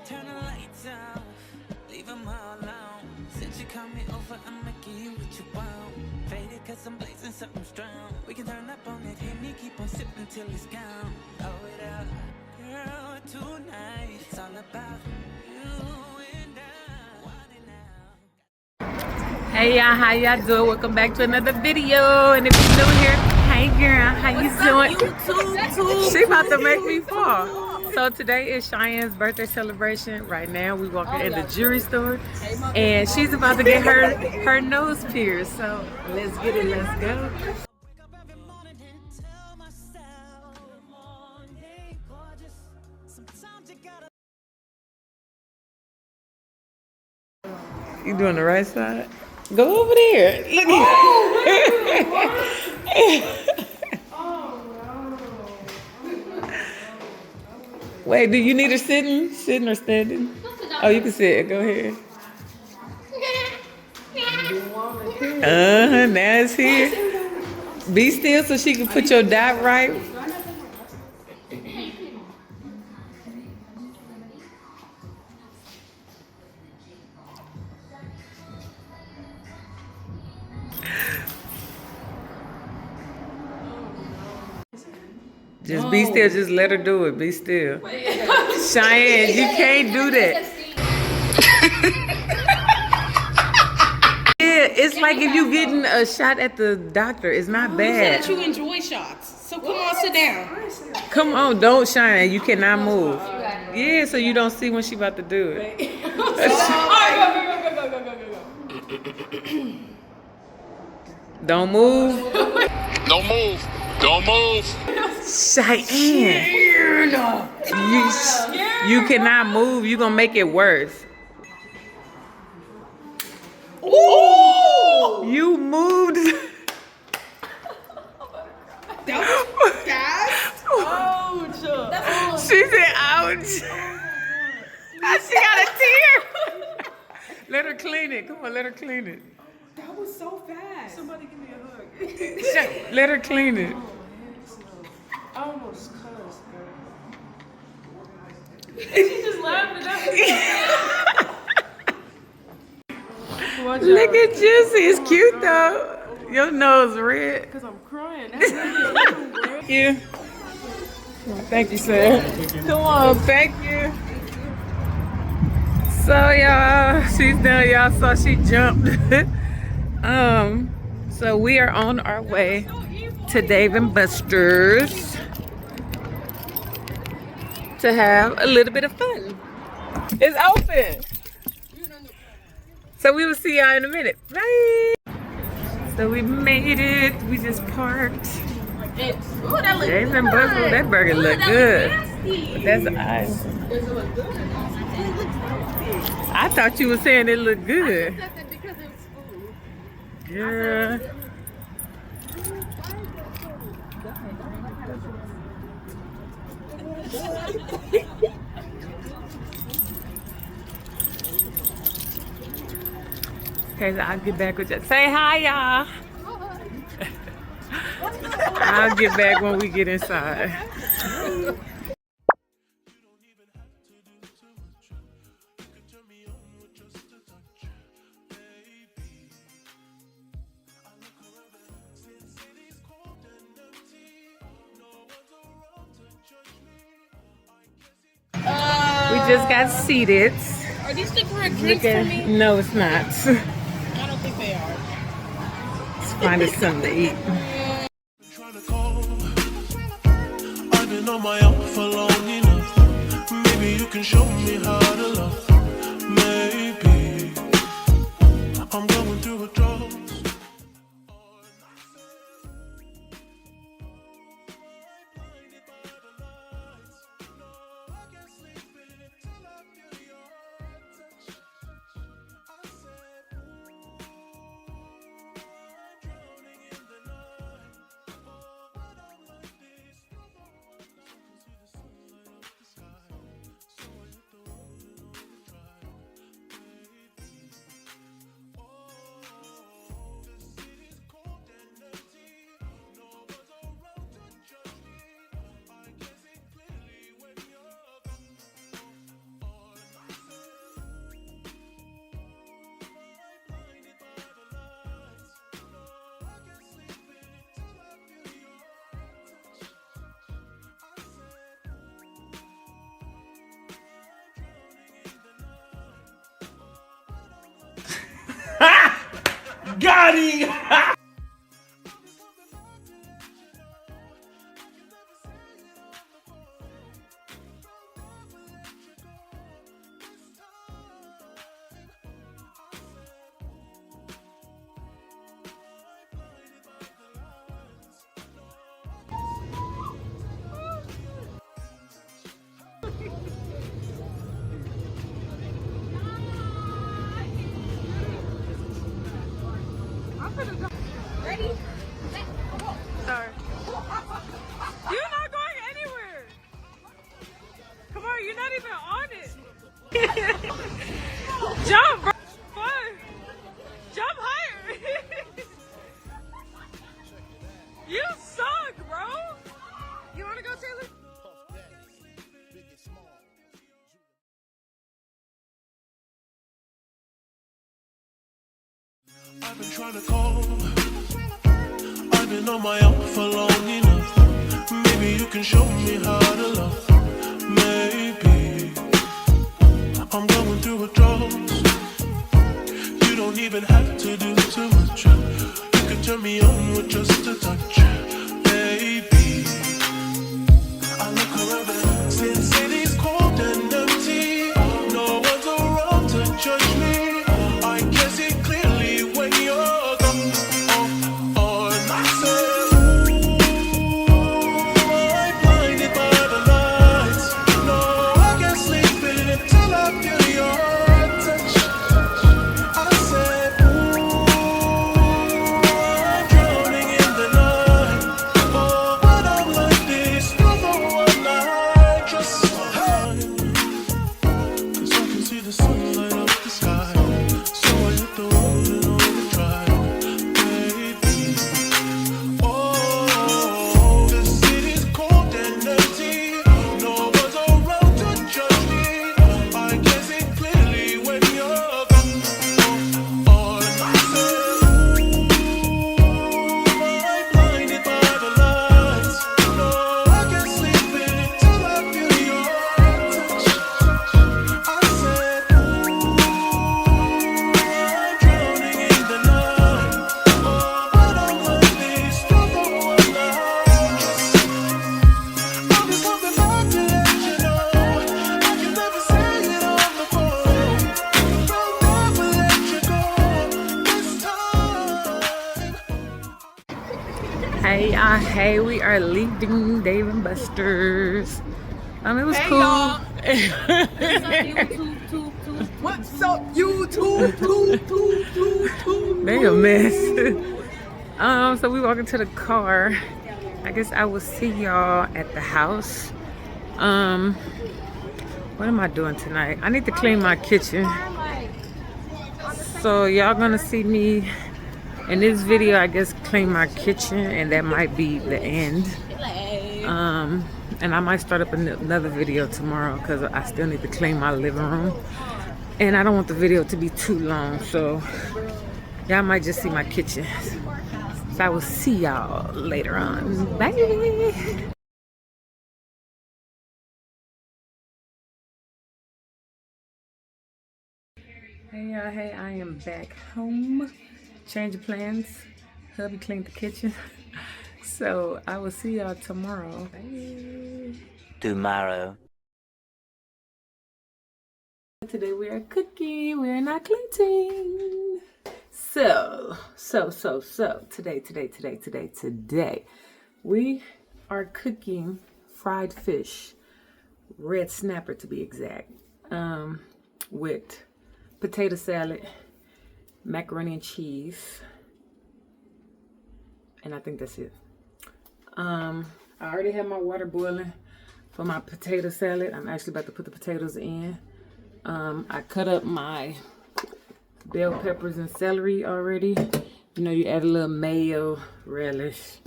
turn the lights out, leave them all alone. Since you call me over, I'ma give you what you want. Faded cause I'm blazing something strong. We can turn up on that Henny, keep on sipping till it's gone. Throw it out, girl, tonight. It's all about you and I. Want it now. Hey y'all, how y'all doing? Welcome back to another video. And if you're new here, hey girl, how you doing? She about to make me fall. So today is Chiann's birthday celebration. Right now we walking in the jewelry store and she's about to get her nose pierced. So let's get it, let's go. You doing the right side? Go over there. Look at Wait, do you need her sitting? Sitting or standing? Oh, you can sit. Go ahead. Now it's here. Be still so she can put your dot right. Just be still, just let her do it. Be still. Chiann, you can't do that. Yeah, it's like if you getting a shot at the doctor. It's not bad. You said that you enjoy shots. So come on, sit down. Come on, don't Chiann. You cannot move. Yeah, so you don't see when she about to do it. Don't move. Don't move. Don't move. Chiann. You cannot move. You gonna make it worse. Ooh! You moved. That was fast. Ouch. She said, ouch. She got a tear. Let her clean it. Come on, let her clean it. That was so fast. Somebody give me a hug. Let her clean it. I almost cussed, girl. She just laughed at that. Look at Juicy. It's cute though. Your nose red. Because I'm crying. That's really Thank you. Thank you, sir. Come on, thank you. So y'all, she's done. Y'all saw she jumped. So we are on our way to Dave & Buster's to have a little bit of fun. It's open. So we will see y'all in a minute. Bye. So we made it. We just parked. Ooh, that looks Dave & good. Buster's. That burger look good. But that's the ice. Does it look good? It looks nasty. I thought you were saying it looked good. I said that because it's food. Yeah. Okay, so I'll get back with you. Say hi, y'all. I'll get back when we get inside. We just got seated. Are these the correct drinks for me? No, it's not. I don't think they are. Let's find us something to eat. I've been on my own for long enough. Maybe you can show me how to love. Maybe I'm going through a drought. Got him! Ready? Sorry. You're not going anywhere. Come on, you're not even on it. Jump, bro. Fun. Jump higher. You suck, bro. You want to go, Taylor? I've been trying to call. I've been on my own for long enough. Maybe you can show me how to love. Maybe I'm going through a drought. You don't even have to do too much. You can turn me on with just a touch. Baby, I look around and since city's cold and empty, no one's around to judge me. I can see clearly when you're gone. And I said, ooh, I'm blinded by the lights. No, I can't sleep until I feel your touch. I said, ooh, I'm drowning in the night. Oh, but I'm like this, you're the one I trust. 'Cause I can see the sun light up the sky. So I hit the road and overdrive, baby. Oh, the city's cold and empty. No one's around to judge me. I can see clearly when you're gone. And I said, ooh, I'm blinded by the lights. No, I can't sleep until I feel your touch. I said, ooh, I'm drowning in the night. Oh, but I'm like this, you're the one I trust. I'm just coming back to let you know I can never say it on the phone. I'll never let you go this time. Hey, hey, we are leaving Dave and Buster's. It was cool. What's up, YouTube? They a mess. So we walk into the car. I guess I will see y'all at the house. What am I doing tonight? I need to clean my kitchen. So y'all gonna see me in this video, I guess, clean my kitchen, and that might be the end. And I might start up another video tomorrow because I still need to clean my living room. And I don't want the video to be too long, so y'all might just see my kitchen. So I will see y'all later on. Bye. Hey y'all, hey, I am back home. Change of plans. Hubby cleaned the kitchen. So I will see y'all tomorrow. Bye. Tomorrow. Today we are cooking, we're not cleaning. So, today, we are cooking fried fish, red snapper to be exact, with potato salad, macaroni and cheese, and I think that's it. I already have my water boiling for my potato salad. I'm actually about to put the potatoes in. I cut up my bell peppers and celery already. You know, you add a little mayo, relish,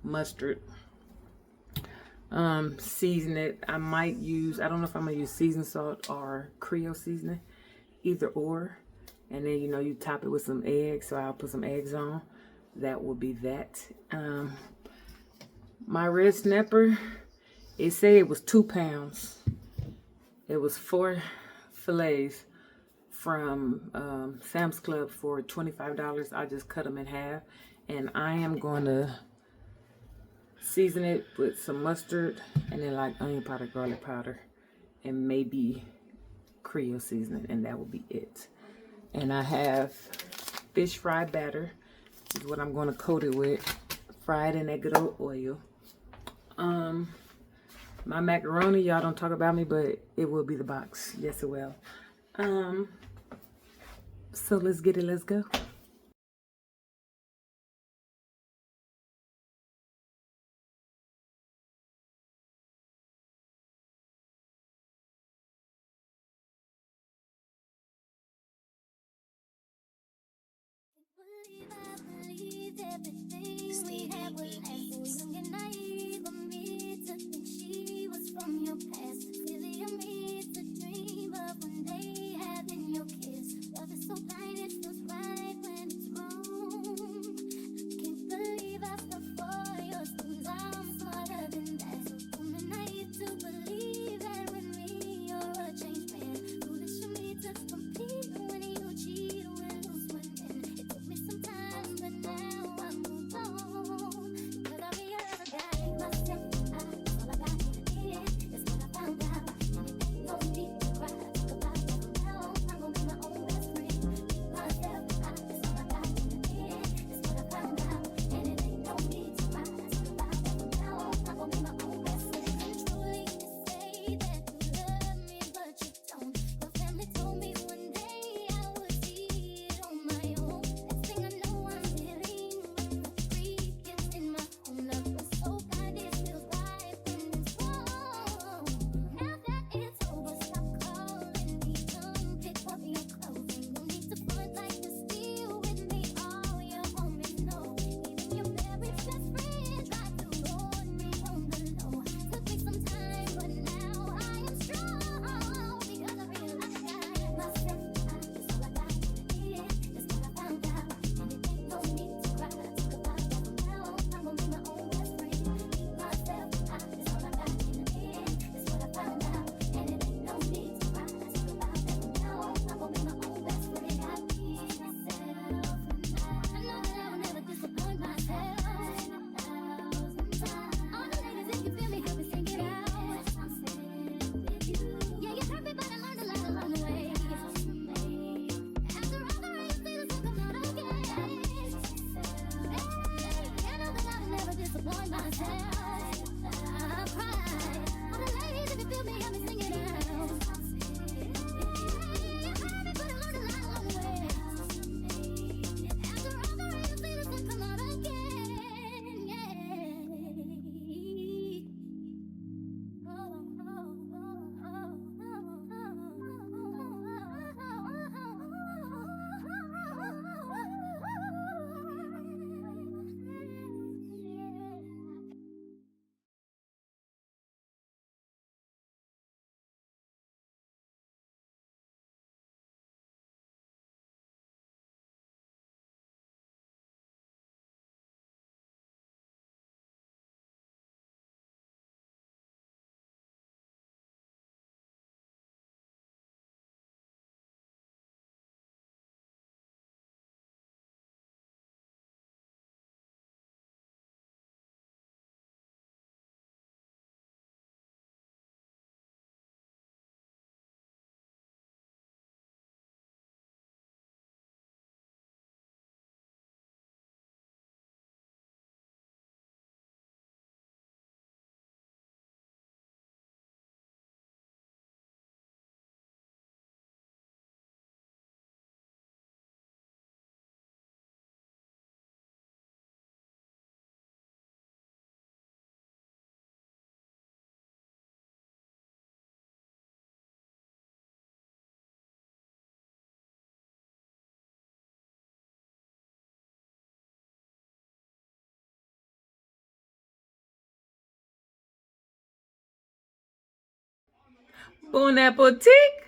mustard, season it. I might use, I don't know if I'm gonna use seasoned salt or Creole seasoning, either or. And then, you know, you top it with some eggs, so I'll put some eggs on. That will be that. My red snapper, it said it was 2 pounds. It was 4 fillets, from Sam's Club for $25. I just cut them in half, and I am going to season it with some mustard and then like onion powder, garlic powder, and maybe Creole seasoning, and that will be it. And I have fish fry batter. This is what I'm going to coat it with, fried in that good old oil. My macaroni, y'all don't talk about me, but it will be the box. Yes, it will. So let's get it. Let's go. Believe everything we had was last. Young and naive of me to think she was from your past. Silly of me to dream of one day having your kiss. Love is so blind, it feels right when it's wrong. Can't believe I fell for your schemes. I'm smarter than that. So dumb and naive to believe that with me you're a changed man. Foolish of me to compete when you cheat and lose one. It took me some time, but now I move on. 'Cause I realized I hate myself. All I got is what I found out. And it ain't no need to cry. Talk about it from now on. I'm gonna be my own best friend. Myself, that's all I got is what I found out. And it ain't no need to cry. Talk about it from now on. I'm gonna be my own best friend. Truly, you say that you love me, but you don't. Your family told me one day I would see it on my own. Next thing I know, I'm dealing with the freak gets in my own. Love was so blind, it feels right when it's wrong. Now that it's over, stop calling me. Come pick up your clothes. Ain't no need to front like you're still with me. All your homies know. Even your very best friend tried to warn me on the low. Took me some time, but now I am strong. Because I realized I got myself. That's all I got is what I found out. And it ain't no need to cry. Talk about that from now on. I'm gonna be my own best friend. Myself, that's all I got is what I found out. And it ain't no need to cry. Talk about that from now on. I'm gonna be my own best friend. I please myself, and I know that I will never disappoint myself. 1,000 times. All the ladies, if you feel me, help me sing it out. I'm standing with you. Yeah, you hurt me, but I learned a lot along the way. After all the rain, see the sun come out again. Hey, I know that I will never disappoint myself. I cried. All the ladies, if you feel me, help me sing it out. You hurt me, but I learned a lot along the way. After all the rain, see the sun come out again. Bon appetit.